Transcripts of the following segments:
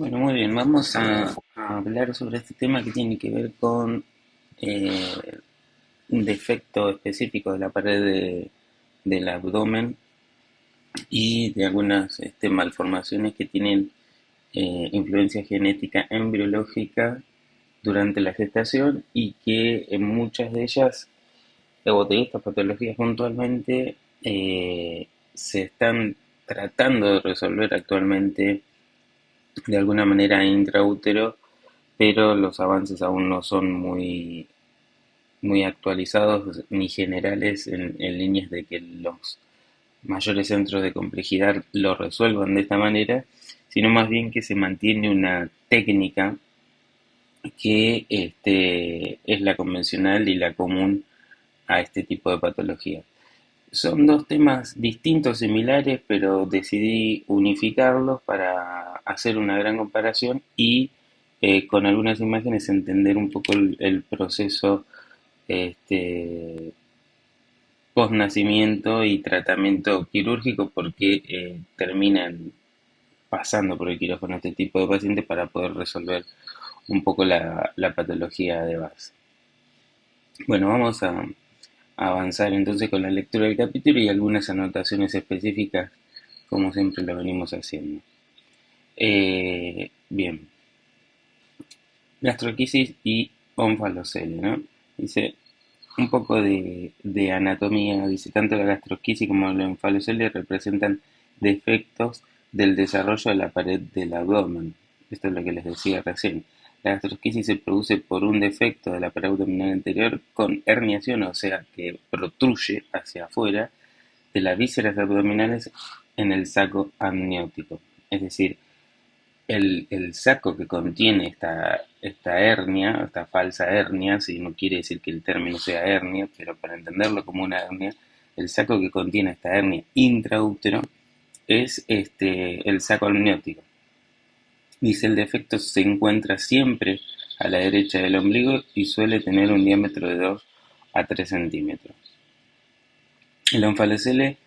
Bueno, muy bien, vamos a hablar sobre este tema que tiene que ver con eh, un defecto específico de la pared del abdomen y de algunas malformaciones que tienen influencia genética embriológica durante la gestación y que en muchas de ellas, o de estas patologías puntualmente, se están tratando de resolver actualmente de alguna manera intraútero, pero los avances aún no son muy actualizados ni generales en líneas de que los mayores centros de complejidad lo resuelvan de esta manera, sino más bien que se mantiene una técnica que es la convencional y la común a este tipo de patología. Son dos temas distintos, similares, pero decidí unificarlos para hacer una gran comparación y con algunas imágenes entender un poco el proceso este, post-nacimiento y tratamiento quirúrgico porque terminan pasando por el quirófano este tipo de pacientes para poder resolver un poco la patología de base. Bueno, vamos a avanzar entonces con la lectura del capítulo y algunas anotaciones específicas, como siempre lo venimos haciendo. Bien, gastroquisis y onfalocele, ¿no? Dice un poco de anatomía, dice tanto la gastroquisis como la onfalocele representan defectos del desarrollo de la pared del abdomen. Esto es lo que les decía recién. La gastroquisis se produce por un defecto de la pared abdominal anterior con herniación, o sea que protruye hacia afuera de las vísceras abdominales en el saco amniótico. Es decir, el saco que contiene esta hernia, esta falsa hernia, si no quiere decir que el término sea hernia, pero para entenderlo como una hernia, el saco que contiene esta hernia intraútero es el saco amniótico. Dice el defecto se encuentra siempre a la derecha del ombligo y suele tener un diámetro de 2 a 3 centímetros. El onfalocele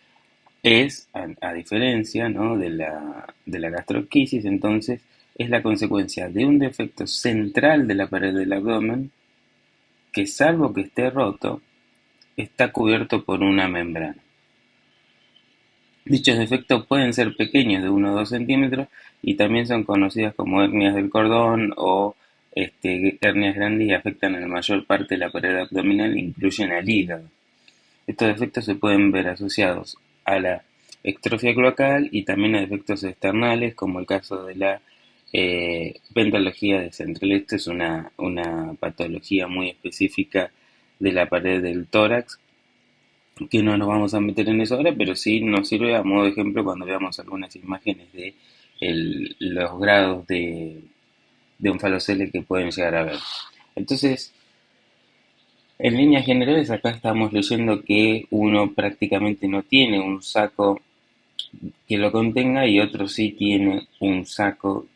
es, a diferencia, ¿no?, de la gastroquisis, entonces es la consecuencia de un defecto central de la pared del abdomen que, salvo que esté roto, está cubierto por una membrana. Dichos defectos pueden ser pequeños, de 1 o 2 centímetros, y también son conocidas como hernias del cordón o hernias grandes y afectan a la mayor parte de la pared abdominal e incluyen al hígado. Estos efectos se pueden ver asociados a la extrofia cloacal y también a efectos externales, como el caso de la pentalogía de central. Esta es una patología muy específica de la pared del tórax, que no nos vamos a meter en eso ahora, pero sí nos sirve a modo de ejemplo cuando veamos algunas imágenes de los grados de onfalocele que pueden llegar a ver. Entonces, en líneas generales, acá estamos leyendo que uno prácticamente no tiene un saco que lo contenga y otro sí tiene un saco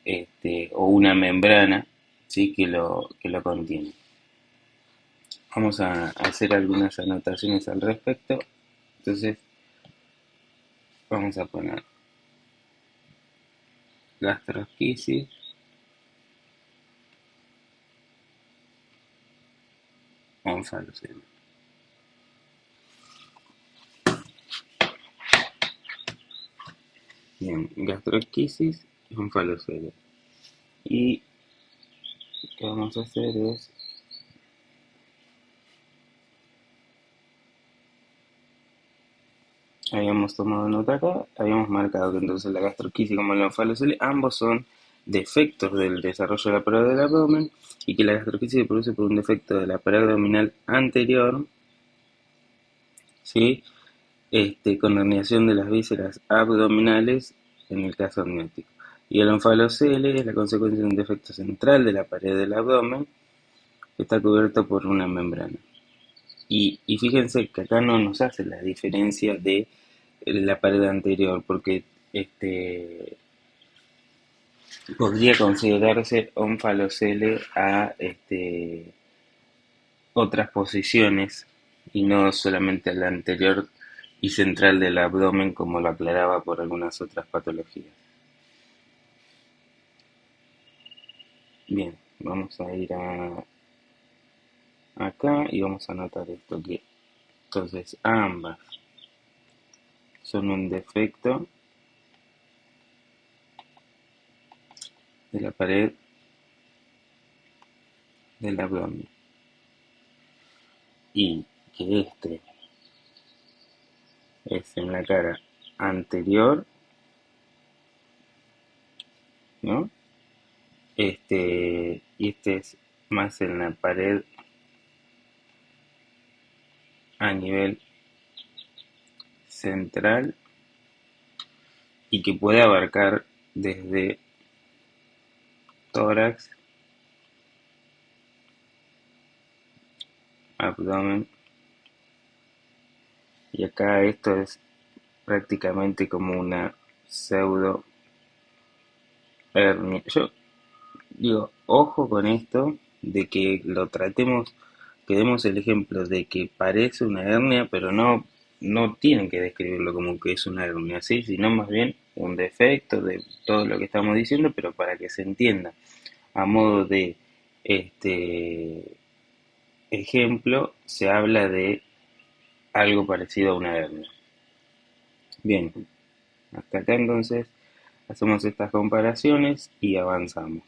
o una membrana, ¿sí?, que lo contiene. Vamos a hacer algunas anotaciones al respecto. Entonces, vamos a poner gastrosquisis, onfalocele. Bien, gastrosquisis y onfalocele. Y lo que vamos a hacer es, habíamos tomado nota acá, habíamos marcado que entonces la gastroquisis como la onfalocele, ambos son defectos del desarrollo de la pared del abdomen y que la gastroquisis se produce por un defecto de la pared abdominal anterior, ¿sí?, con herniación de las vísceras abdominales en el caso amniótico. Y el onfalocele es la consecuencia de un defecto central de la pared del abdomen que está cubierto por una membrana. Y fíjense que acá no nos hace la diferencia de la pared anterior, porque podría considerarse onfalocele a otras posiciones y no solamente a la anterior y central del abdomen, como lo aclaraba por algunas otras patologías. Bien, vamos a ir acá y vamos a anotar esto que entonces ambas son un defecto de la pared del abdomen y que este es en la cara anterior, ¿no? Y este es más en la pared a nivel central y que puede abarcar desde tórax, abdomen, y acá esto es prácticamente como una pseudo hernia. Yo digo, ojo con esto de que lo tratemos, que demos el ejemplo de que parece una hernia, pero no tienen que describirlo como que es una hernia, ¿sí? Sino más bien un defecto de todo lo que estamos diciendo, pero para que se entienda. A modo de este ejemplo, se habla de algo parecido a una hernia. Bien, hasta acá entonces hacemos estas comparaciones y avanzamos.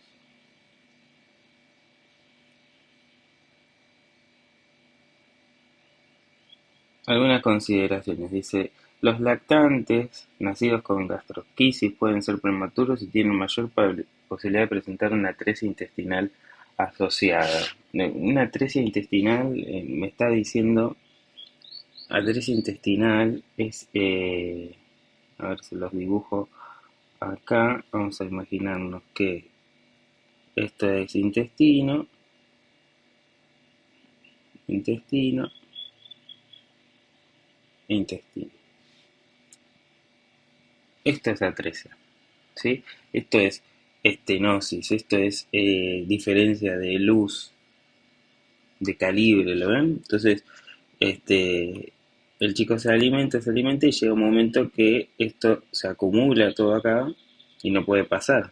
Algunas consideraciones. Dice, los lactantes nacidos con gastrosquisis pueden ser prematuros y tienen mayor posibilidad de presentar una atresia intestinal asociada. Una atresia intestinal, me está diciendo, atresia intestinal es, a ver si los dibujo acá, vamos a imaginarnos que esto es intestino, intestino, intestino. Esto es atresia. ¿Sí? Esto es estenosis, esto es diferencia de luz, de calibre, ¿lo ven? Entonces, el chico se alimenta y llega un momento que esto se acumula todo acá y no puede pasar.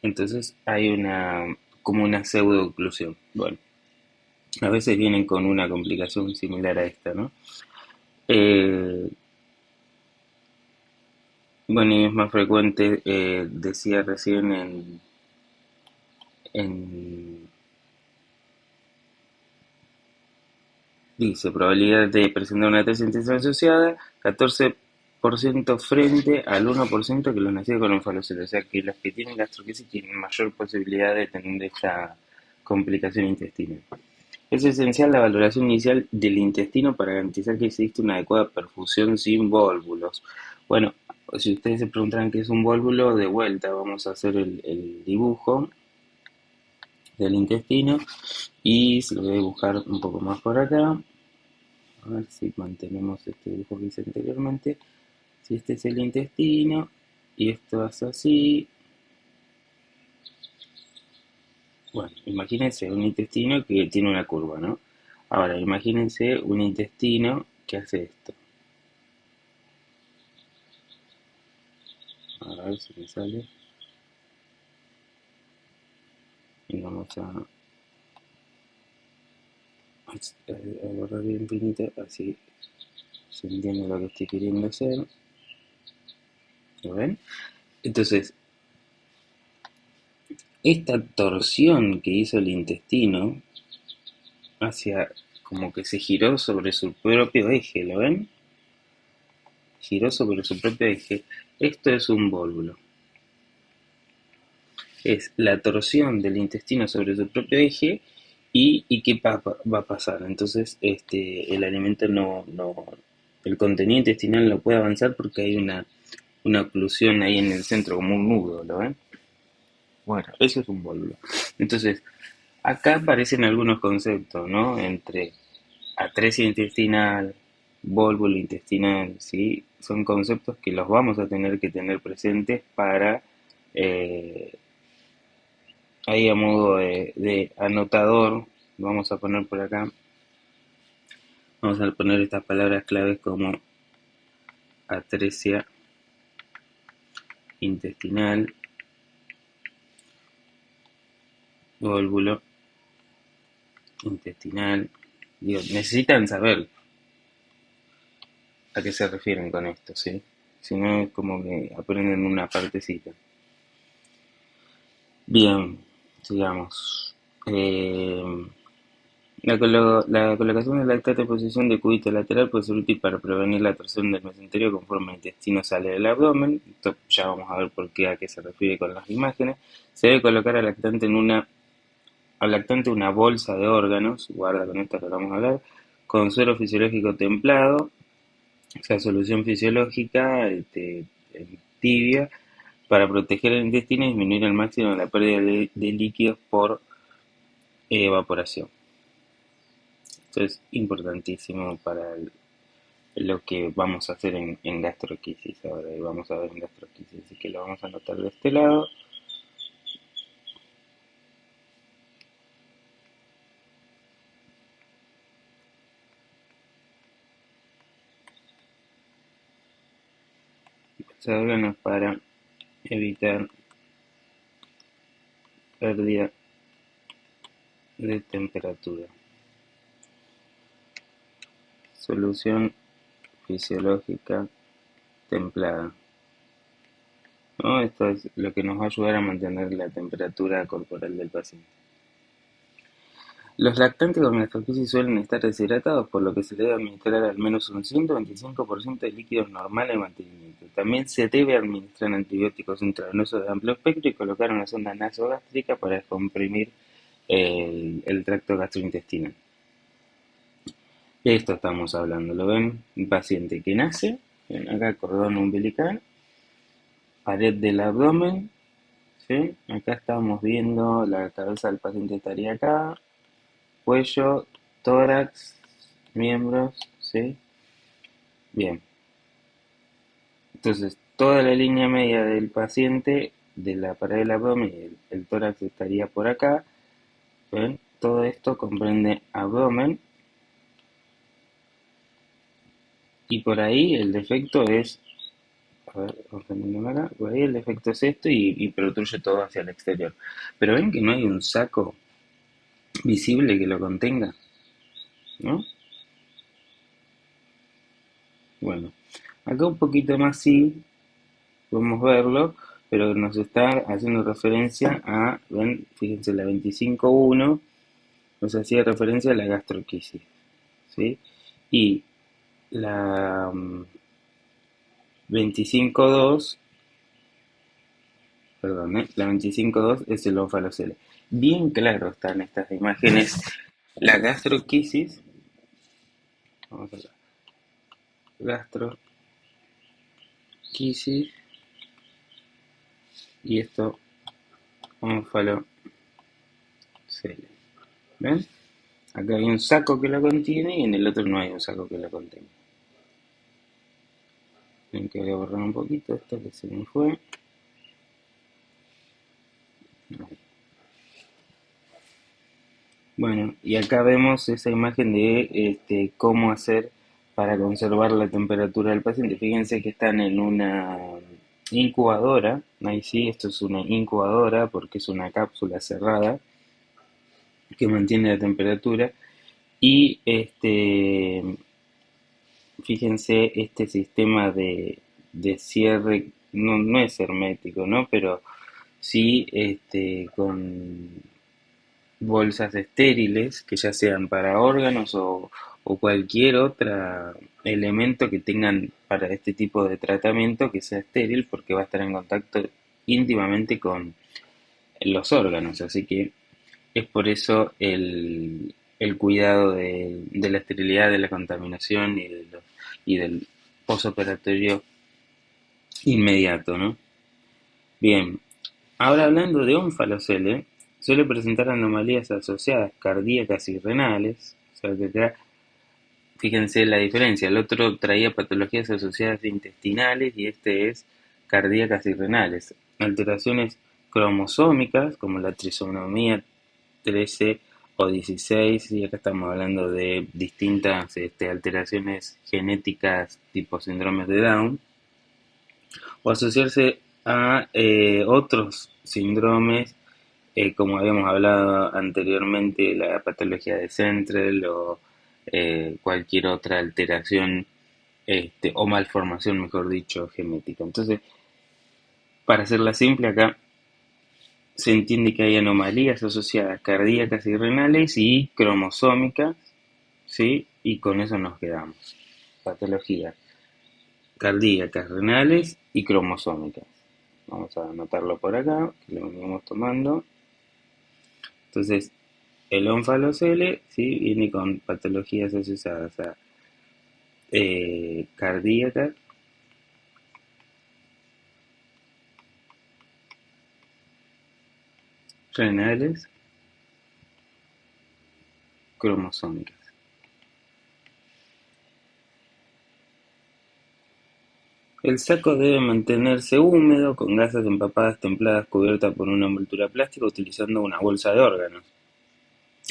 Entonces hay como una pseudo oclusión. Bueno, a veces vienen con una complicación similar a esta, ¿no? Eh, bueno, y es más frecuente, decía recién en Dice, probabilidad de presentar una tesis intensiva asociada, 14% frente al 1% que los nacidos con encefalocele. O sea que los que tienen gastroquesis tienen mayor posibilidad de tener esta complicación intestinal. Es esencial la valoración inicial del intestino para garantizar que existe una adecuada perfusión sin vólvulos. Bueno, si ustedes se preguntan qué es un vólvulo, de vuelta vamos a hacer el dibujo del intestino y se lo voy a dibujar un poco más por acá. A ver si mantenemos este dibujo que hice anteriormente. Si este es el intestino y esto es así. Bueno, imagínense un intestino que tiene una curva, ¿no? Ahora, imagínense un intestino que hace esto. A ver si me sale. Y vamos a borrar bien finito, así se entiende lo que estoy queriendo hacer. ¿Lo ven? Entonces, esta torsión que hizo el intestino hacia como que se giró sobre su propio eje, ¿lo ven? Giró sobre su propio eje. Esto es un vólvulo. Es la torsión del intestino sobre su propio eje y qué va a pasar. Entonces, el alimento el contenido intestinal no puede avanzar porque hay una oclusión ahí en el centro, como un nudo, ¿lo ven? Bueno, eso es un vólvulo. Entonces, acá aparecen algunos conceptos, ¿no? Entre atresia intestinal, vólvulo intestinal, ¿sí? Son conceptos que los vamos a tener que tener presentes para, eh, ahí a modo de anotador, vamos a poner por acá, vamos a poner estas palabras claves como atresia intestinal, óvulo intestinal. Digo, necesitan saber a qué se refieren con esto, ¿sí? Si no es como que aprenden una partecita. Bien, sigamos. La colocación del lactato en posición de cúbito lateral puede ser útil para prevenir la torsión del mesenterio conforme el intestino sale del abdomen. Esto ya vamos a ver por qué, a qué se refiere con las imágenes. Se debe colocar al lactante una bolsa de órganos, guarda con esto que vamos a hablar, con suero fisiológico templado, o sea, solución fisiológica tibia, para proteger el intestino y disminuir al máximo la pérdida de líquidos por evaporación. Esto es importantísimo para lo que vamos a hacer en gastroquisis ahora, y vamos a ver en gastroquisis, así que lo vamos a anotar de este lado. Los órganos para evitar pérdida de temperatura. Solución fisiológica templada, ¿no? Esto es lo que nos va a ayudar a mantener la temperatura corporal del paciente. Los lactantes con gastroquisis suelen estar deshidratados, por lo que se debe administrar al menos un 125% de líquidos normales de mantenimiento. También se debe administrar antibióticos intravenosos de amplio espectro y colocar una sonda nasogástrica para descomprimir el tracto gastrointestinal. De esto estamos hablando, ¿lo ven? Un paciente que nace, ven acá cordón umbilical, pared del abdomen, ¿sí? Acá estamos viendo la cabeza del paciente estaría acá, cuello, tórax, miembros, ¿sí? Bien. Entonces, toda la línea media del paciente, de la pared del abdomen, y el tórax estaría por acá, ¿ven? Todo esto comprende abdomen, y por ahí el defecto es, a ver, vamos poniéndolo acá, por ahí el defecto es esto y protruye todo hacia el exterior. Pero ven que no hay un saco visible que lo contenga, ¿no? Bueno, acá un poquito más sí, podemos verlo, pero nos está haciendo referencia a, ven, fíjense, la 25.1 nos hacía referencia a la gastroquisis, ¿sí? Y la 25.2, perdón, la 25.2 es el ófalocele. Bien claro están estas imágenes. La gastroquisis, vamos a ver, gastroquisis, y esto, ófalocele. ¿Ven? Acá hay un saco que lo contiene y en el otro no hay un saco que lo contenga. Ven que voy a borrar un poquito esto que se me fue. Bueno, y acá vemos esa imagen de cómo hacer para conservar la temperatura del paciente. Fíjense que están en una incubadora. Ahí sí, esto es una incubadora porque es una cápsula cerrada que mantiene la temperatura. Y fíjense este sistema de cierre, no, no es hermético, ¿no? Pero sí con bolsas estériles, que ya sean para órganos o cualquier otro elemento que tengan para este tipo de tratamiento que sea estéril, porque va a estar en contacto íntimamente con los órganos. Así que es por eso el cuidado de la esterilidad, de la contaminación y del posoperatorio inmediato, ¿no? Bien, ahora hablando de ónfalocele, suele presentar anomalías asociadas cardíacas y renales, o sea que acá fíjense la diferencia, el otro traía patologías asociadas intestinales y este es cardíacas y renales. Alteraciones cromosómicas como la trisomía 13 o 16, y acá estamos hablando de distintas alteraciones genéticas tipo síndromes de Down, o asociarse a otros síndromes como habíamos hablado anteriormente, la patología de Central o cualquier otra alteración o malformación, mejor dicho, genética. Entonces, para hacerla simple, acá se entiende que hay anomalías asociadas cardíacas y renales y cromosómicas, ¿sí? Y con eso nos quedamos. Patologías cardíacas, renales y cromosómicas. Vamos a anotarlo por acá, que lo venimos tomando. Entonces, el ónfalocele, ¿sí? Viene con patologías asociadas a cardíacas, renales, cromosómicas. El saco debe mantenerse húmedo, con gasas empapadas templadas cubiertas por una envoltura plástica utilizando una bolsa de órganos,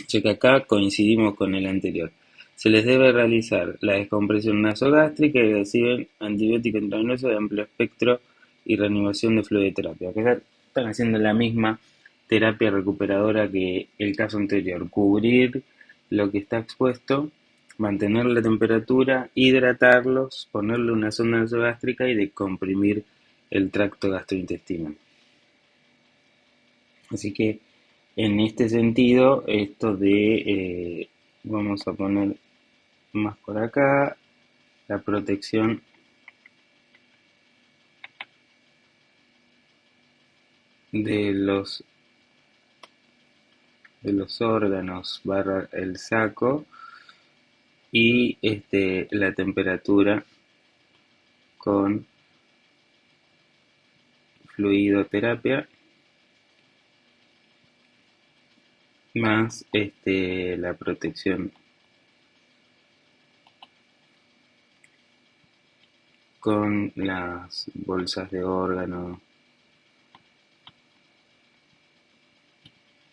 ya que acá coincidimos con el anterior. Se les debe realizar la descompresión nasogástrica y reciben antibiótico intravenoso de amplio espectro y reanimación de fluidoterapia. Acá están haciendo la misma terapia recuperadora que el caso anterior, cubrir lo que está expuesto, mantener la temperatura, hidratarlos, ponerle una sonda nasogástrica y descomprimir el tracto gastrointestinal. Así que en este sentido, esto de, vamos a poner más por acá, la protección de los, de los órganos barra el saco y la temperatura con fluidoterapia más la protección con las bolsas de órgano,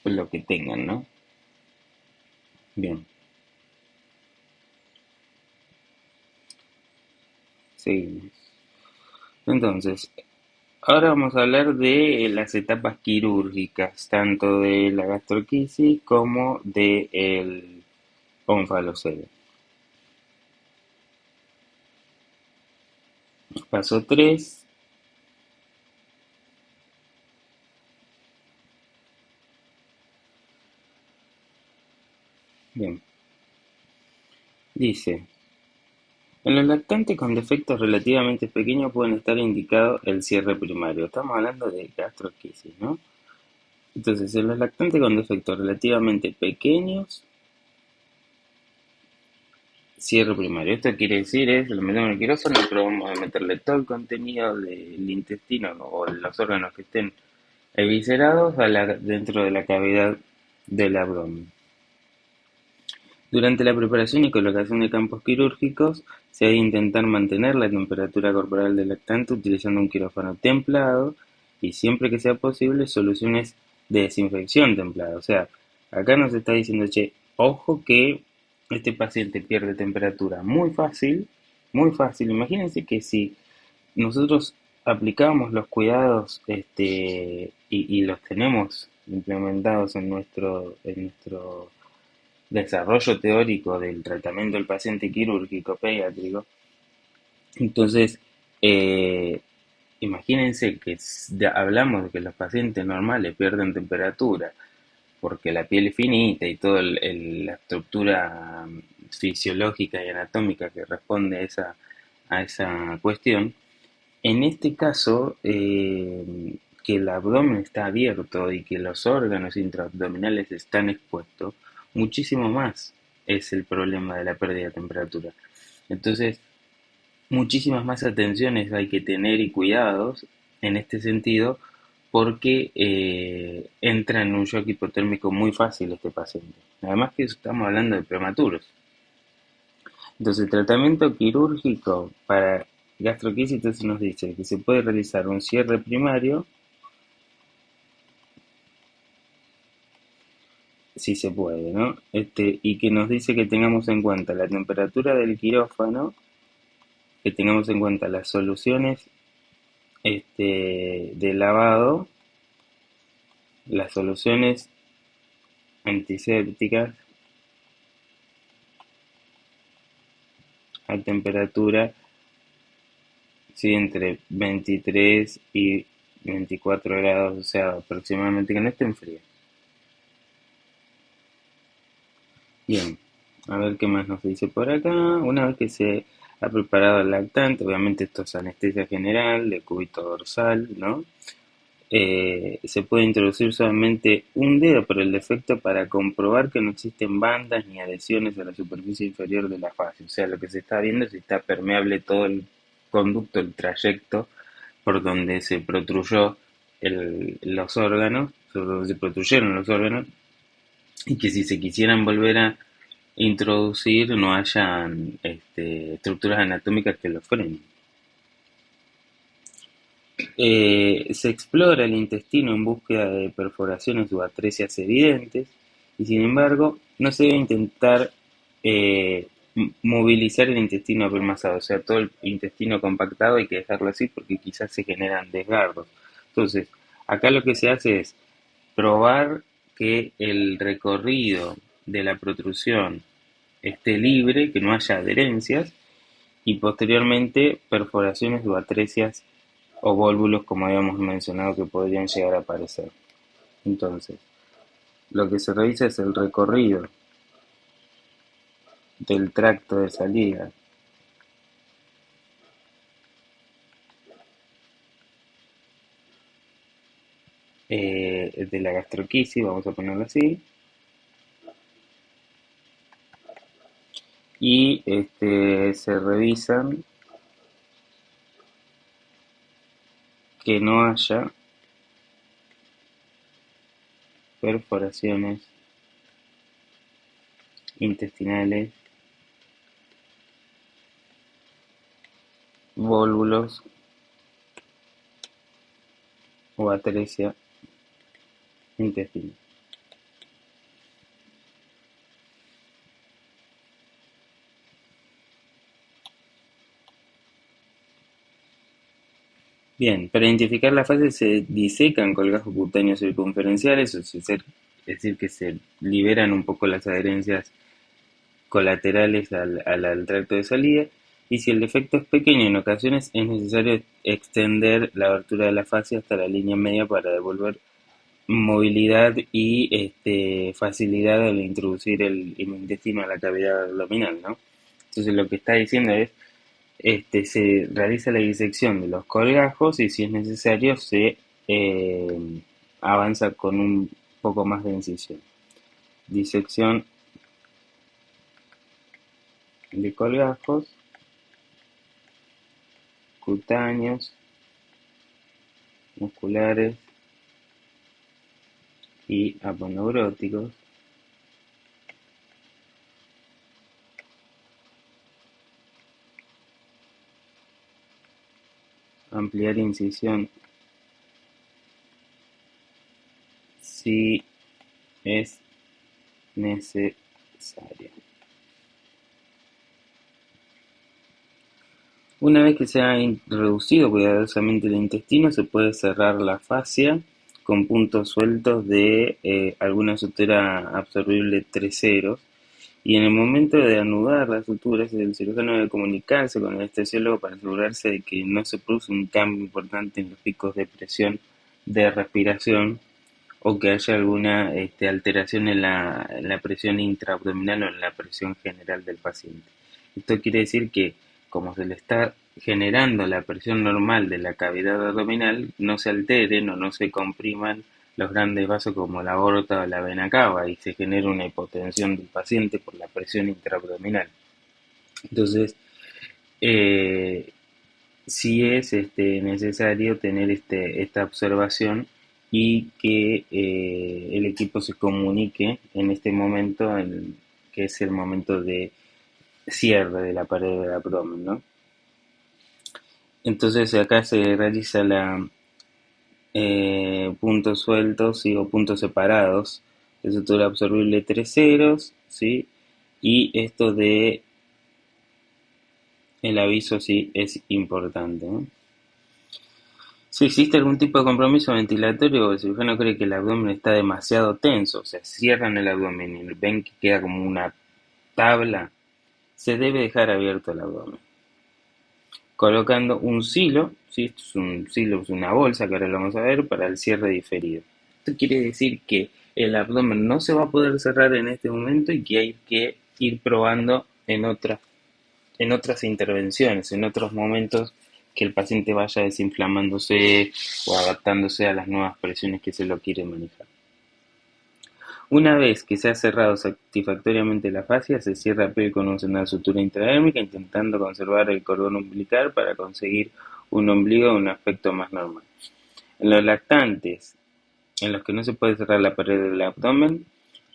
lo que tengan, ¿no? Bien, seguimos. Entonces, ahora vamos a hablar de las etapas quirúrgicas, tanto de la gastroquisis como del ónfalocele. Paso 3. Bien, dice, en los lactantes con defectos relativamente pequeños pueden estar indicado el cierre primario. Estamos hablando de gastroquisis, ¿no? Entonces, en los lactantes con defectos relativamente pequeños, cierre primario. Esto quiere decir es, lo metemos en el quirófano, pero vamos a meterle todo el contenido del intestino o los órganos que estén eviscerados dentro de la cavidad del abdomen. Durante la preparación y colocación de campos quirúrgicos, se ha de intentar mantener la temperatura corporal del lactante utilizando un quirófano templado y siempre que sea posible soluciones de desinfección templada. O sea, acá nos está diciendo, che, ojo que este paciente pierde temperatura muy fácil, muy fácil. Imagínense que si nosotros aplicamos los cuidados y los tenemos implementados en nuestro desarrollo teórico del tratamiento del paciente quirúrgico pediátrico. Entonces, eh, imagínense que hablamos de que los pacientes normales pierden temperatura porque la piel es finita y toda la estructura fisiológica y anatómica que responde a esa cuestión. En este caso, que el abdomen está abierto y que los órganos intraabdominales están expuestos, muchísimo más es el problema de la pérdida de temperatura. Entonces, muchísimas más atenciones hay que tener y cuidados en este sentido porque entra en un shock hipotérmico muy fácil este paciente. Además que estamos hablando de prematuros. Entonces, el tratamiento quirúrgico para gastroquisis nos dice que se puede realizar un cierre primario, si se puede, ¿no? Y que nos dice que tengamos en cuenta la temperatura del quirófano, que tengamos en cuenta las soluciones de lavado Las soluciones antisépticas a temperatura, sí, entre 23 y 24 grados, o sea, aproximadamente, que no estén frías. Bien, a ver qué más nos dice por acá. Una vez que se ha preparado el lactante, obviamente esto es anestesia general, de cúbito dorsal, ¿no? Se puede introducir solamente un dedo por el defecto para comprobar que no existen bandas ni adhesiones a la superficie inferior de la fascia. O sea, lo que se está viendo es si está permeable todo el conducto, el trayecto por donde se protruyó los órganos, por donde se protruyeron los órganos, y que si se quisieran volver a introducir no hayan estructuras anatómicas que lo frenen. Se explora el intestino en búsqueda de perforaciones o atresias evidentes y sin embargo no se debe intentar movilizar el intestino apelmazado, o sea, todo el intestino compactado hay que dejarlo así porque quizás se generan desgarros. Entonces, acá lo que se hace es probar que el recorrido de la protrusión esté libre, que no haya adherencias y posteriormente perforaciones o atresias o válvulos, como habíamos mencionado, que podrían llegar a aparecer. Entonces, lo que se revisa es el recorrido del tracto de salida de la gastroquisis, vamos a ponerlo así, y se revisan que no haya perforaciones intestinales, válvulos o atresia intestinal. Bien, para identificar la fase se disecan colgajos cutáneos circunferenciales, es decir, que se liberan un poco las adherencias colaterales al tracto de salida, y si el defecto es pequeño, en ocasiones es necesario extender la abertura de la fascia hasta la línea media para devolver movilidad y facilidad al introducir el intestino a la cavidad abdominal, ¿no? Entonces lo que está diciendo es, se realiza la disección de los colgajos y si es necesario se avanza con un poco más de incisión. Disección de colgajos cutáneos, musculares y aponeuróticos. Ampliar incisión si es necesario. Una vez que se ha reducido cuidadosamente el intestino, se puede cerrar la fascia con puntos sueltos de alguna sutura absorbible 3 ceros. Y en el momento de anudar las suturas, el cirujano debe comunicarse con el anestesiólogo para asegurarse de que no se produce un cambio importante en los picos de presión de respiración o que haya alguna alteración en la presión intraabdominal o en la presión general del paciente. Esto quiere decir que como se le está generando la presión normal de la cavidad abdominal, no se alteren o no se compriman los grandes vasos como la aorta o la vena cava y se genera una hipotensión del paciente por la presión intraabdominal. Entonces, eh, sí es necesario tener esta observación y que el equipo se comunique en este momento, que es el momento de cierre de la pared del abdomen, ¿no? Entonces acá se realiza la puntos sueltos, ¿sí? O puntos separados de sutura absorbible 3 ceros, ¿sí? Y esto de el aviso sí es importante, ¿no? Si existe algún tipo de compromiso ventilatorio o el cirujano cree que el abdomen está demasiado tenso, o sea, cierran el abdomen y ven que queda como una tabla, se debe dejar abierto el abdomen, colocando un silo, ¿sí? Esto es un silo, es una bolsa que ahora lo vamos a ver, para el cierre diferido. Esto quiere decir que el abdomen no se va a poder cerrar en este momento y que hay que ir probando en otras intervenciones, en otros momentos que el paciente vaya desinflamándose o adaptándose a las nuevas presiones que se lo quiere manejar. Una vez que se ha cerrado satisfactoriamente la fascia, se cierra piel con una sutura intradérmica, intentando conservar el cordón umbilical para conseguir un ombligo de un aspecto más normal. En los lactantes, en los que no se puede cerrar la pared del abdomen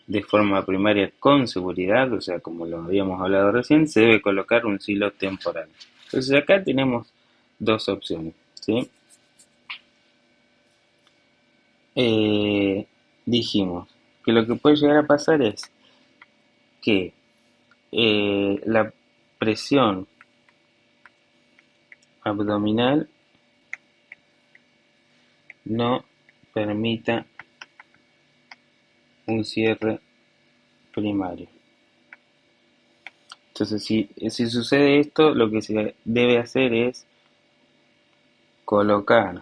de forma primaria con seguridad, o sea, como lo habíamos hablado recién, se debe colocar un silo temporal. Entonces acá tenemos dos opciones, ¿sí? Eh, Dijimos que lo que puede llegar a pasar es que la presión abdominal no permita un cierre primario. Entonces, si sucede esto, lo que se debe hacer es colocar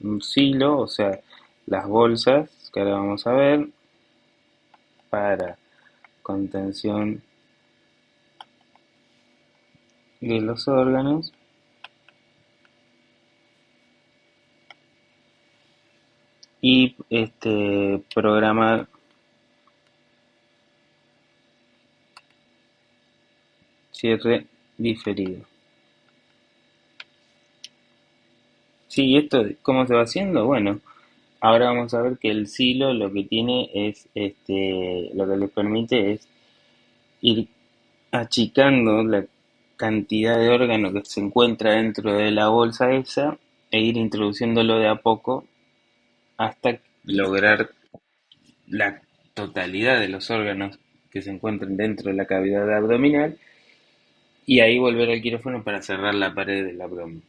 un silo, o sea, las bolsas, que ahora vamos a ver, para contención de los órganos y programar cierre diferido. Sí, esto, ¿cómo se va haciendo? Bueno, ahora vamos a ver que el silo lo que tiene es, lo que les permite es ir achicando la cantidad de órgano que se encuentra dentro de la bolsa esa e ir introduciéndolo de a poco hasta lograr la totalidad de los órganos que se encuentran dentro de la cavidad abdominal y ahí volver al quirófano para cerrar la pared del abdomen.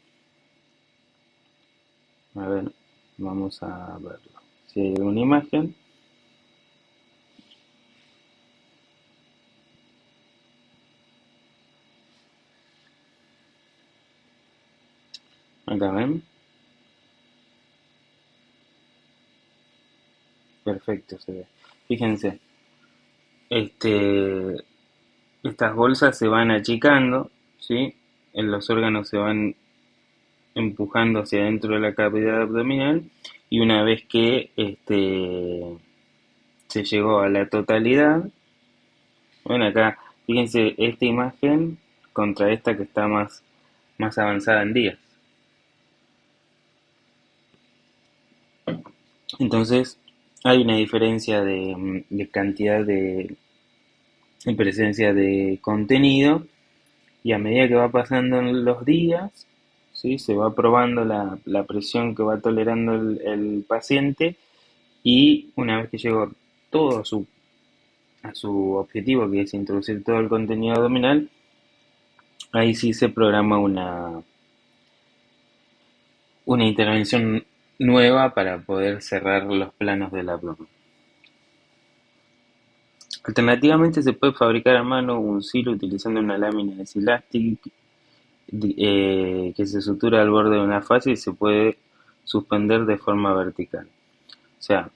A ver, vamos a verlo. Si hay alguna imagen, acá ven, perfecto se ve. Fíjense, este, estas bolsas se van achicando, ¿sí? Los órganos se van empujando hacia adentro de la cavidad abdominal y una vez que se llegó a la totalidad, bueno, acá fíjense esta imagen contra esta que está más avanzada en días. Entonces hay una diferencia de cantidad de presencia de contenido y a medida que va pasando los días, ¿sí? Se va probando la presión que va tolerando el paciente y una vez que llegó todo a su objetivo, que es introducir todo el contenido abdominal, ahí sí se programa una intervención nueva para poder cerrar los planos del abdomen. Alternativamente se puede fabricar a mano un silo utilizando una lámina de silastic que se sutura al borde de una fascia y se puede suspender de forma vertical. O sea,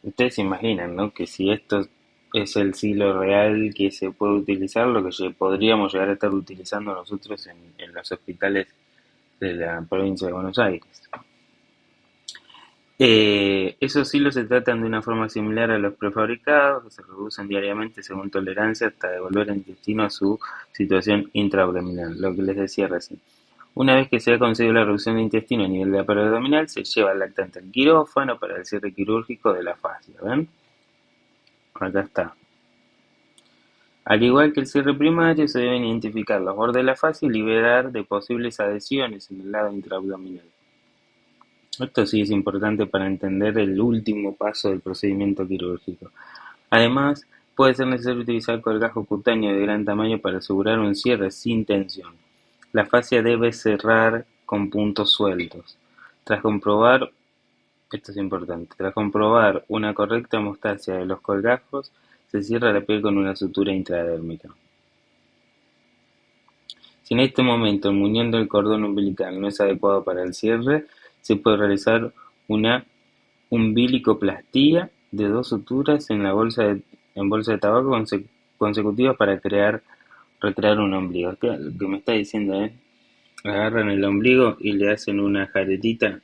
ustedes se imaginan, ¿no? Que si esto es el silo real que se puede utilizar, lo que podríamos llegar a estar utilizando nosotros en los hospitales de la provincia de Buenos Aires. Esos hilos se tratan de una forma similar a los prefabricados, que se reducen diariamente según tolerancia hasta devolver el intestino a su situación intraabdominal, lo que les decía recién. Una vez que se ha conseguido la reducción de intestino a nivel de la pared abdominal, se lleva al lactante al quirófano para el cierre quirúrgico de la fascia. ¿Ven? Acá está. Al igual que el cierre primario, se deben identificar los bordes de la fascia y liberar de posibles adhesiones en el lado intraabdominal. Esto sí es importante para entender el último paso del procedimiento quirúrgico. Además, puede ser necesario utilizar colgajo cutáneo de gran tamaño para asegurar un cierre sin tensión. La fascia debe cerrar con puntos sueltos. Tras comprobar, esto es importante, tras comprobar una correcta hemostasia de los colgajos, se cierra la piel con una sutura intradérmica. Si en este momento el muñón del cordón umbilical no es adecuado para el cierre, se puede realizar una umbilicoplastía de 2 suturas en bolsa de tabaco consecutivas para recrear un ombligo. Lo que me está diciendo es, agarran el ombligo y le hacen una jaretita.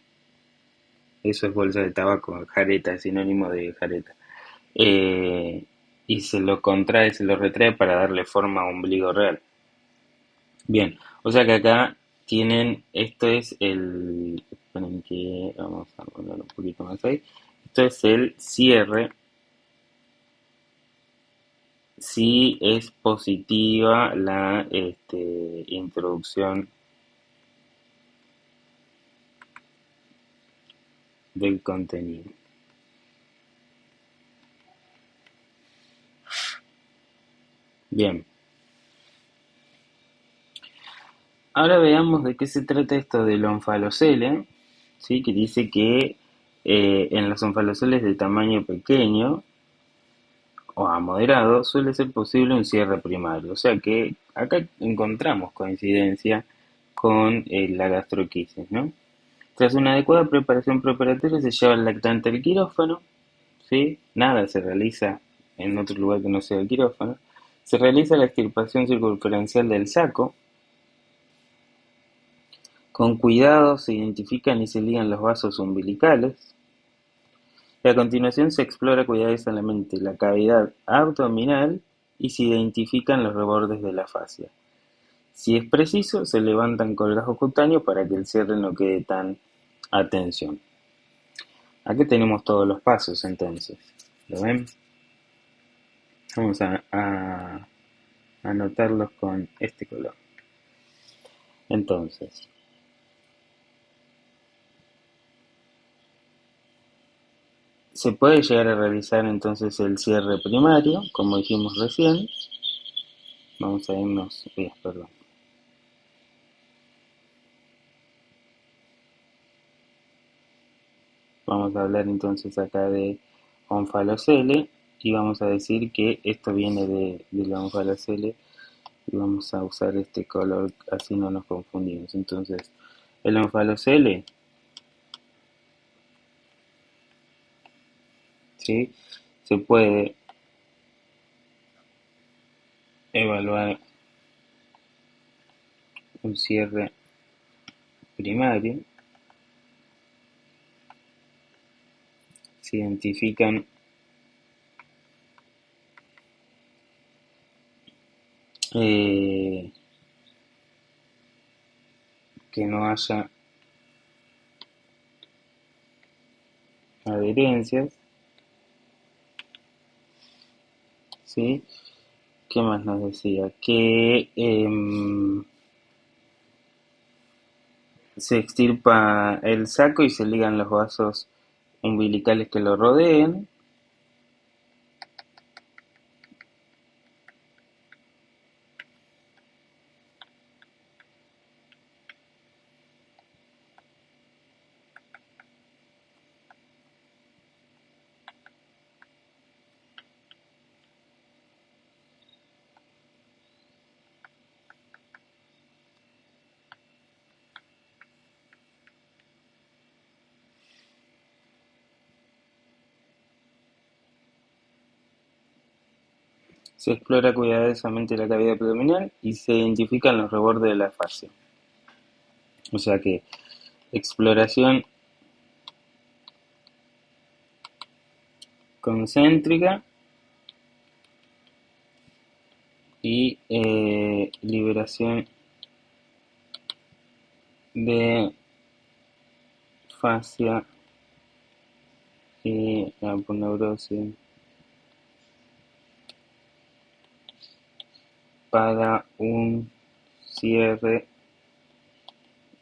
Eso es bolsa de tabaco, jareta, es sinónimo de jareta. Eh, y se lo contrae, se lo retrae para darle forma a ombligo real. Bien, o sea que acá tienen, esto es el, esperen que vamos a poner un poquito más ahí, esto es el cierre si es positiva la introducción del contenido. Bien, ahora veamos de qué se trata esto del onfalocele, ¿sí? Que dice que en los onfaloceles de tamaño pequeño o a moderado suele ser posible un cierre primario. O sea que acá encontramos coincidencia con la gastroquisis, ¿no? Tras una adecuada preparación preparatoria se lleva el lactante al quirófano, ¿sí? Nada se realiza en otro lugar que no sea el quirófano. Se realiza la extirpación circunferencial del saco. Con cuidado se identifican y se ligan los vasos umbilicales. Y a continuación se explora cuidadosamente la cavidad abdominal y se identifican los rebordes de la fascia. Si es preciso, se levantan colgajos cutáneos para que el cierre no quede tan a tensión. Aquí tenemos todos los pasos entonces. ¿Lo ven? Vamos a anotarlos con este color. Entonces, se puede llegar a realizar entonces el cierre primario, como dijimos recién. Vamos a irnos, perdón. Vamos a hablar entonces acá de onfalocele y vamos a decir que esto viene de la onfalocele y vamos a usar este color así no nos confundimos. Entonces, el onfalocele, ¿sí? Se puede evaluar un cierre primario, se identifican eh, que no haya adherencias, ¿sí? ¿Qué más nos decía? Que se extirpa el saco y se ligan los vasos umbilicales que lo rodeen. Se explora cuidadosamente la cavidad abdominal y se identifican los rebordes de la fascia. O sea que exploración concéntrica y liberación de fascia y aponeurosis para un cierre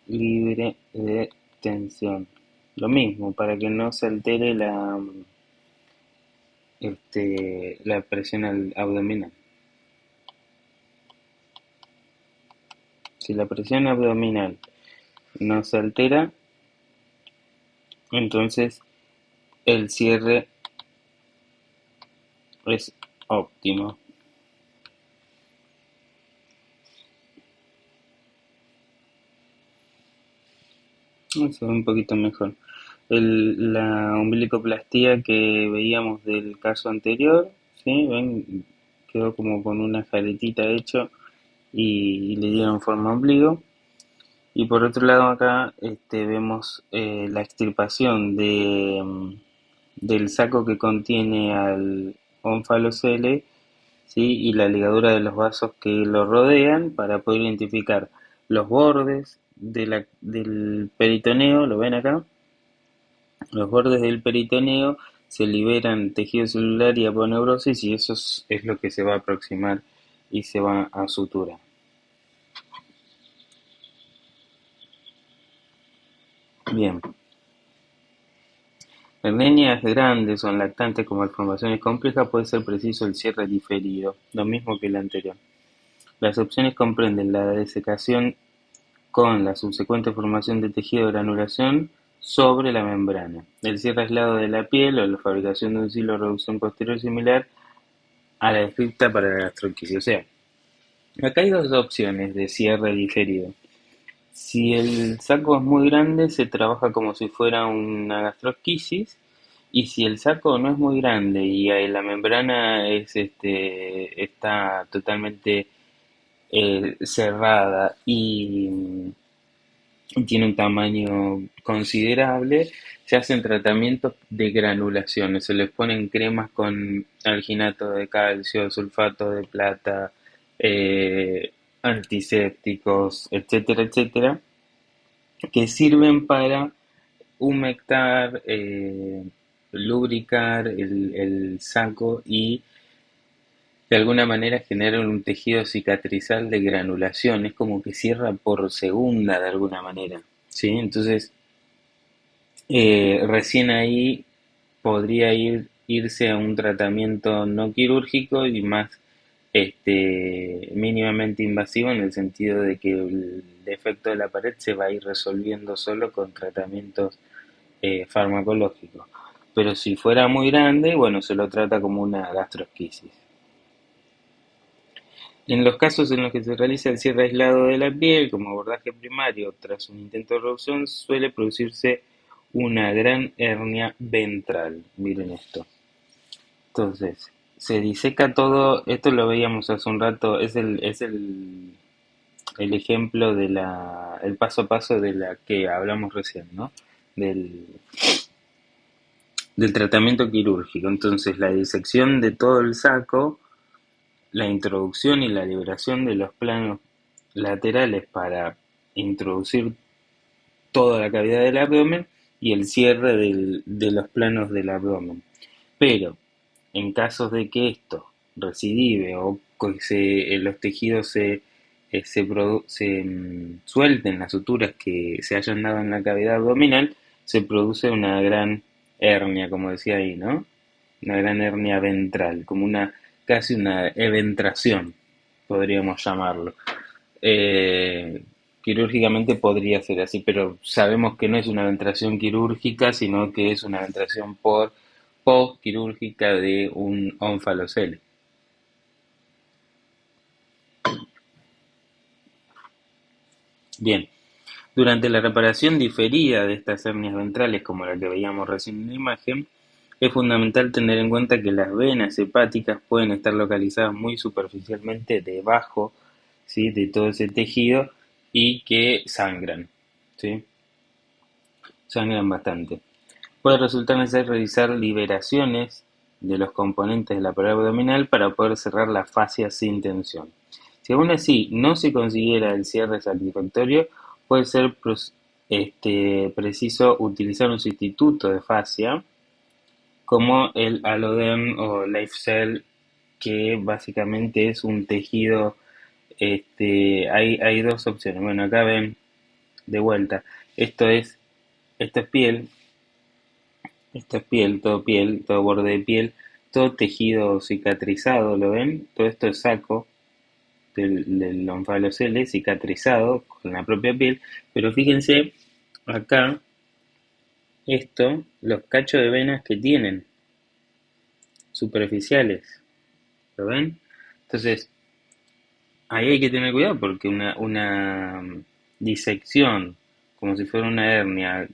libre de tensión. Lo mismo, para que no se altere la presión abdominal. Si la presión abdominal no se altera, Entonces el cierre es óptimo. Eso es un poquito mejor. La umbilicoplastía que veíamos del caso anterior, ¿sí? ¿Ven? Quedó como con una jaretita hecho y le dieron forma ombligo. Y por otro lado acá vemos la extirpación del saco que contiene al ónfalocele, ¿sí? Y la ligadura de los vasos que lo rodean para poder identificar los bordes del peritoneo, ¿lo ven acá? Los bordes del peritoneo se liberan tejido celular y aponeurosis y eso es lo que se va a aproximar y se va a suturar. Bien, en líneas grandes o en lactantes con malformaciones complejas puede ser preciso el cierre diferido, lo mismo que el anterior. Las opciones comprenden la desecación con la subsecuente formación de tejido de granulación sobre la membrana, el cierre aislado de la piel o la fabricación de un silo de reducción posterior similar a la descrita para la gastroquisia. O sea, acá hay dos opciones de cierre diferido. Si el saco es muy grande, se trabaja como si fuera una gastrosquisis, y si el saco no es muy grande y la membrana está totalmente cerrada y tiene un tamaño considerable, se hacen tratamientos de granulaciones, se les ponen cremas con alginato de calcio, sulfato de plata, eh, antisépticos, etcétera, etcétera, que sirven para humectar, lubricar el saco y de alguna manera generar un tejido cicatrizal de granulación. Es como que cierra por segunda de alguna manera, ¿sí? Entonces, recién ahí podría irse a un tratamiento no quirúrgico y más mínimamente invasivo en el sentido de que el defecto de la pared se va a ir resolviendo solo con tratamientos farmacológicos. Pero si fuera muy grande, bueno, se lo trata como una gastrosquisis. En los casos en los que se realiza el cierre aislado de la piel, como abordaje primario tras un intento de reducción, suele producirse una gran hernia ventral. Miren esto. Entonces, se diseca todo, esto lo veíamos hace un rato, el ejemplo el paso a paso de la que hablamos recién, ¿no? Del, del tratamiento quirúrgico. Entonces, la disección de todo el saco, la introducción y la liberación de los planos laterales para introducir toda la cavidad del abdomen y el cierre de los planos del abdomen. Pero en casos de que esto recidive o que los tejidos suelten las suturas que se hayan dado en la cavidad abdominal, se produce una gran hernia, como decía ahí, ¿no? Una gran hernia ventral, como casi una eventración, podríamos llamarlo. Eh, Quirúrgicamente podría ser así, pero sabemos que no es una ventración quirúrgica, sino que es una ventración por postquirúrgica de un ónfalocele. Bien, durante la reparación diferida de estas hernias ventrales, como la que veíamos recién en la imagen, es fundamental tener en cuenta que las venas hepáticas pueden estar localizadas muy superficialmente debajo, ¿sí?, de todo ese tejido y que sangran, ¿sí? Sangran bastante. Puede resultar necesario realizar liberaciones de los componentes de la pared abdominal para poder cerrar la fascia sin tensión. Si aún así no se consiguiera el cierre satisfactorio, puede ser preciso utilizar un sustituto de fascia como el Alloderm o LifeCell, que básicamente es un tejido. Hay dos opciones. Bueno, acá ven de vuelta. Esto es, esto es piel, todo borde de piel, todo tejido cicatrizado, ¿lo ven? Todo esto es saco del onfalocele cicatrizado con la propia piel, pero fíjense acá esto los cachos de venas que tienen, superficiales, ¿lo ven? Entonces, ahí hay que tener cuidado porque una disección, como si fuera una hernia,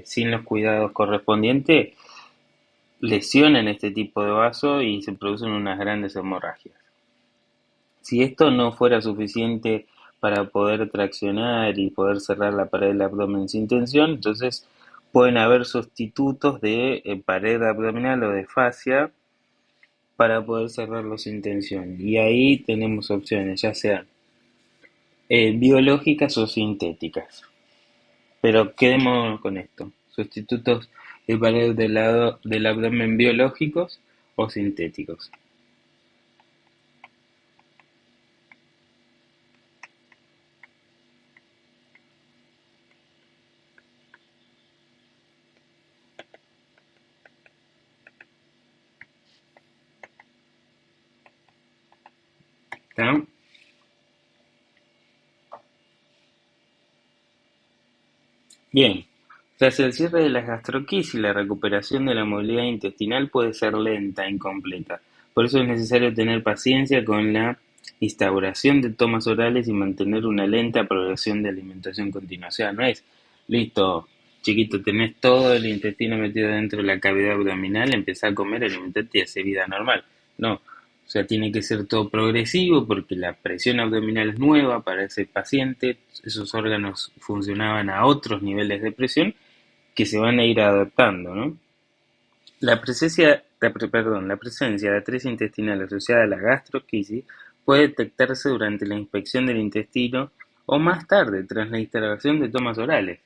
sin los cuidados correspondientes, lesiona en este tipo de vaso y se producen unas grandes hemorragias. Si esto no fuera suficiente para poder traccionar y poder cerrar la pared del abdomen sin tensión, entonces pueden haber sustitutos de pared abdominal o de fascia para poder cerrarlo sin tensión. Y ahí tenemos opciones, ya sean biológicas o sintéticas. Pero quedémonos con esto. Sustitutos de pared del lado del abdomen biológicos o sintéticos. ¿Está? Bien. Tras el cierre de la gastroquisis, la recuperación de la movilidad intestinal puede ser lenta e incompleta. Por eso es necesario tener paciencia con la instauración de tomas orales y mantener una lenta progresión de alimentación continua. O sea, no es, listo, chiquito, tenés todo el intestino metido dentro de la cavidad abdominal, empezá a comer, alimentarte y hacer vida normal. No, o sea, tiene que ser todo progresivo porque la presión abdominal es nueva para ese paciente, esos órganos funcionaban a otros niveles de presión que se van a ir adaptando, ¿no? La presencia de atrofia intestinal asociada a la gastroquisis puede detectarse durante la inspección del intestino o más tarde, tras la instalación de tomas orales.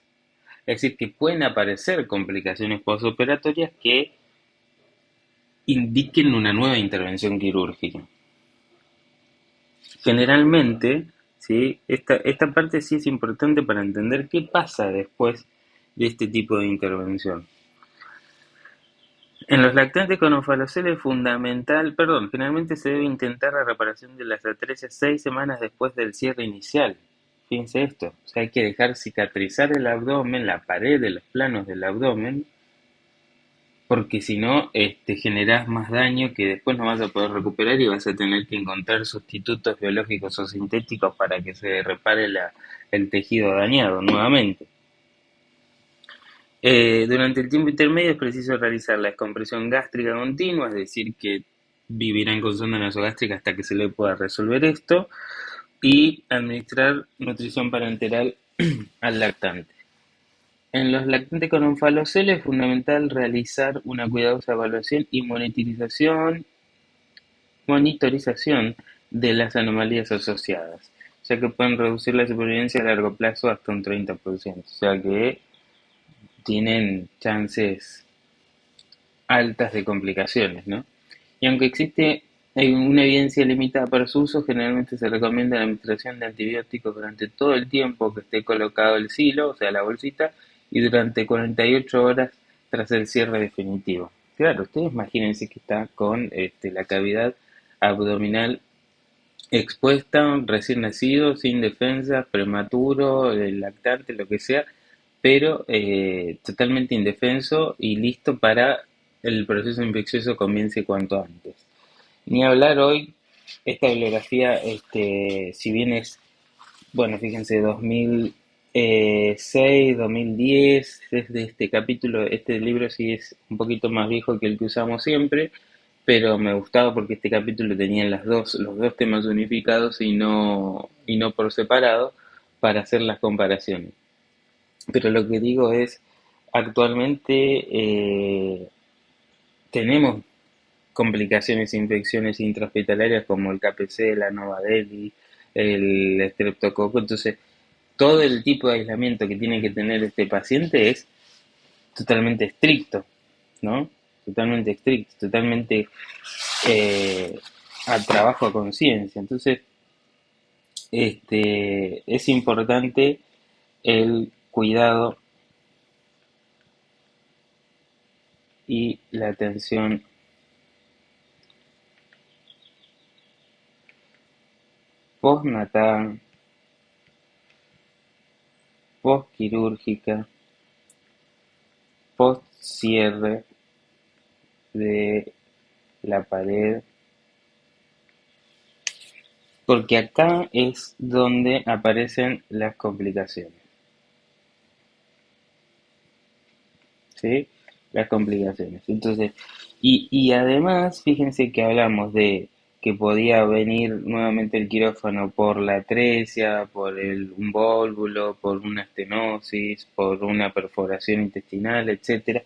Es decir, que pueden aparecer complicaciones postoperatorias que indiquen una nueva intervención quirúrgica. Generalmente, ¿sí? Esta parte sí es importante para entender qué pasa después de este tipo de intervención. En los lactantes con ofalocel es fundamental, perdón, generalmente se debe intentar la reparación de las atresia 6 semanas después del cierre inicial. Fíjense esto, o sea, hay que dejar cicatrizar el abdomen, la pared de los planos del abdomen, porque si no, generás más daño que después no vas a poder recuperar y vas a tener que encontrar sustitutos biológicos o sintéticos para que se repare el tejido dañado nuevamente. Durante el tiempo intermedio es preciso realizar la descompresión gástrica continua, es decir, que vivirán con sonda nasogástrica hasta que se le pueda resolver esto, y administrar nutrición parenteral al lactante. En los lactantes con onfalocel es fundamental realizar una cuidadosa evaluación y monitorización de las anomalías asociadas, ya que pueden reducir la supervivencia a largo plazo hasta un 30%, o sea que tienen chances altas de complicaciones, ¿no? Y aunque existe una evidencia limitada para su uso, generalmente se recomienda la administración de antibióticos durante todo el tiempo que esté colocado el silo, o sea, la bolsita, y durante 48 horas tras el cierre definitivo. Claro, ustedes imagínense que está con la cavidad abdominal expuesta, recién nacido, sin defensa, prematuro, lactante, lo que sea, pero totalmente indefenso y listo para el proceso infeccioso comience cuanto antes. Ni hablar hoy, esta bibliografía, si bien es, bueno, fíjense, 2006, 2010, desde este capítulo, este libro sí es un poquito más viejo que el que usamos siempre, pero me gustaba porque este capítulo tenía los dos temas unificados y no por separado para hacer las comparaciones. Pero lo que digo es, actualmente tenemos complicaciones e infecciones intrahospitalarias como el KPC, la Novadelli, el estreptococo. Entonces, todo el tipo de aislamiento que tiene que tener este paciente es totalmente estricto, ¿no? Totalmente estricto, totalmente eh, a trabajo a conciencia. Entonces, es importante el cuidado y la atención postnatal, postquirúrgica post cierre de la pared, porque acá es donde aparecen las complicaciones, ¿sí? Las complicaciones. Entonces, y además, fíjense que hablamos de que podía venir nuevamente el quirófano por la atresia, por un vólvulo, por una estenosis, por una perforación intestinal, etcétera,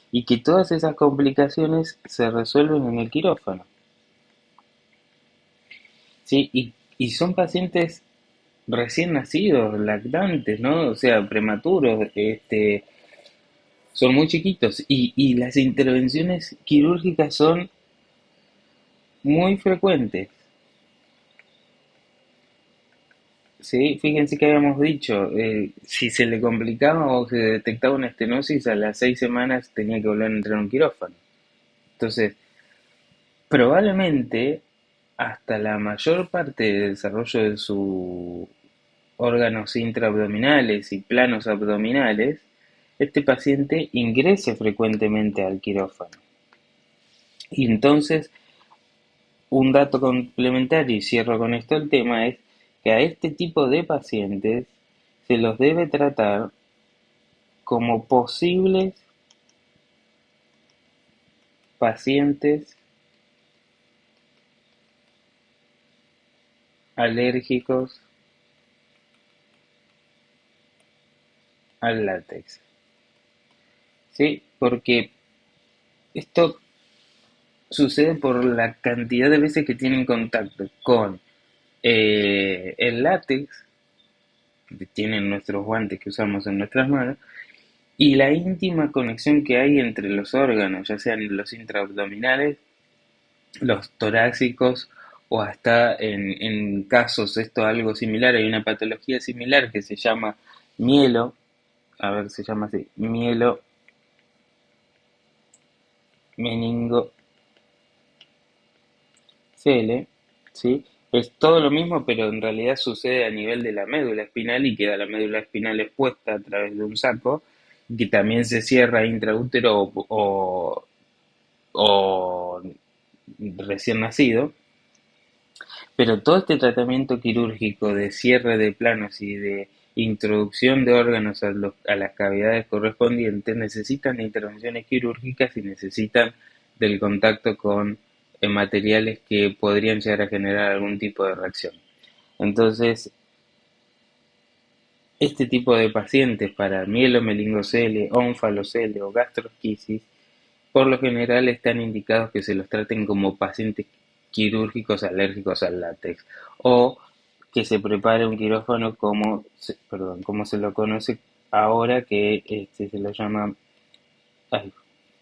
y que todas esas complicaciones se resuelven en el quirófano, ¿sí? Y son pacientes recién nacidos, lactantes, ¿no? O sea, prematuros, son muy chiquitos y las intervenciones quirúrgicas son muy frecuentes, ¿sí? Fíjense que habíamos dicho, si se le complicaba o se detectaba una estenosis, a las 6 semanas tenía que volver a entrar a un quirófano. Entonces, probablemente hasta la mayor parte del desarrollo de sus órganos intraabdominales y planos abdominales, este paciente ingrese frecuentemente al quirófano. Y entonces, un dato complementario, y cierro con esto el tema, es que a este tipo de pacientes se los debe tratar como posibles pacientes alérgicos al látex, ¿sí? Porque esto sucede por la cantidad de veces que tienen contacto con el látex que tienen nuestros guantes que usamos en nuestras manos y la íntima conexión que hay entre los órganos, ya sean los intraabdominales, los torácicos o hasta en casos, esto algo similar, hay una patología similar que se llama mielo, a ver, se llama así, mielo meningocele, ¿sí? Es todo lo mismo, pero en realidad sucede a nivel de la médula espinal y queda la médula espinal expuesta a través de un saco que también se cierra intraútero o recién nacido. Pero todo este tratamiento quirúrgico de cierre de planos y de introducción de órganos a las cavidades correspondientes necesitan de intervenciones quirúrgicas y necesitan del contacto con materiales que podrían llegar a generar algún tipo de reacción. Entonces, este tipo de pacientes para mielomeningocele, ónfalocele o gastrosquisis, por lo general están indicados que se los traten como pacientes quirúrgicos alérgicos al látex o que se prepare un quirófano como se lo conoce ahora que se lo llama, ay,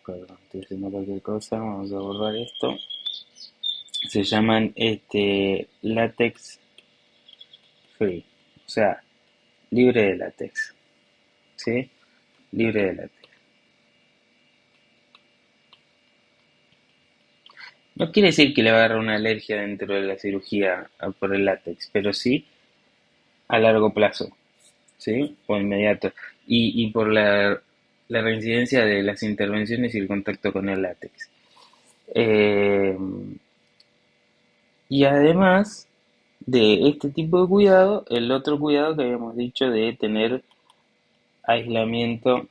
perdón, estoy haciendo cualquier cosa, vamos a borrar esto, se llaman látex free, o sea, libre de látex, ¿sí? Libre de látex. No quiere decir que le va a agarrar una alergia dentro de la cirugía por el látex, pero sí a largo plazo, ¿sí? O inmediato. Y por la reincidencia de las intervenciones y el contacto con el látex. Eh, y además de este tipo de cuidado, el otro cuidado que habíamos dicho de tener aislamiento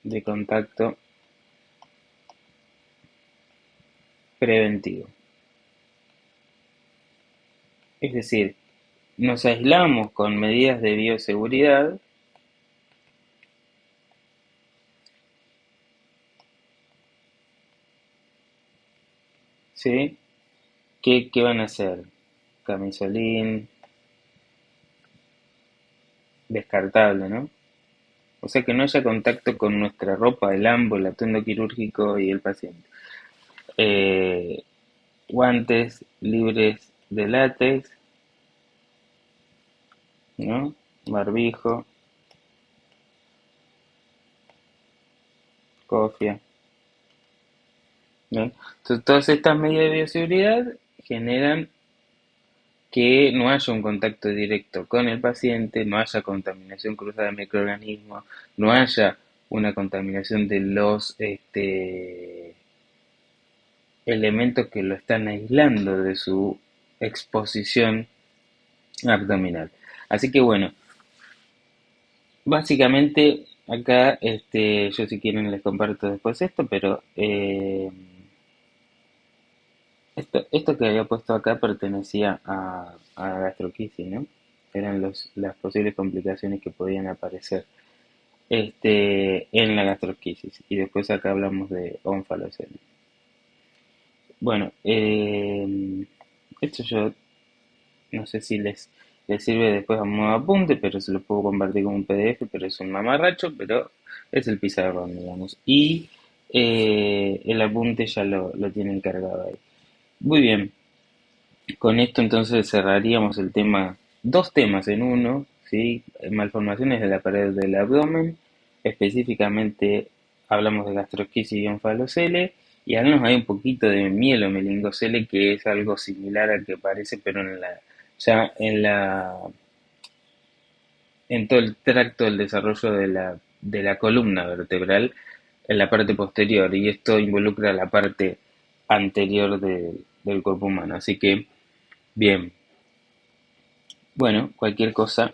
de contacto preventivo. Es decir, nos aislamos con medidas de bioseguridad, ¿sí? ¿Qué van a hacer? Camisolín, descartable, ¿no? O sea que no haya contacto con nuestra ropa, el ambo, el atuendo quirúrgico y el paciente. Eh, guantes libres de látex, ¿no? Barbijo, cofia, ¿no? Entonces, todas estas medidas de bioseguridad generan que no haya un contacto directo con el paciente, no haya contaminación cruzada de microorganismos, no haya una contaminación de los elementos que lo están aislando de su exposición abdominal. Así que bueno, básicamente acá, yo si quieren les comparto después esto, pero esto que había puesto acá pertenecía a gastroquisis, ¿no? Eran las posibles complicaciones que podían aparecer en la gastroquisis. Y después acá hablamos de onfalocele. Bueno, esto yo no sé si les sirve después a modo apunte, pero se lo puedo compartir como un PDF, pero es un mamarracho, pero es el pizarrón, digamos. Y el apunte ya lo tienen cargado ahí. Muy bien, con esto entonces cerraríamos el tema, dos temas en uno, ¿sí? Malformaciones de la pared del abdomen, específicamente hablamos de gastroesquisis y onfalocele, y hablamos ahí un poquito de mielomelingocele, que es algo similar al que parece, pero ya en todo el tracto del desarrollo de la columna vertebral, en la parte posterior, y esto involucra la parte anterior del cuerpo humano. Así que, bien, bueno, cualquier cosa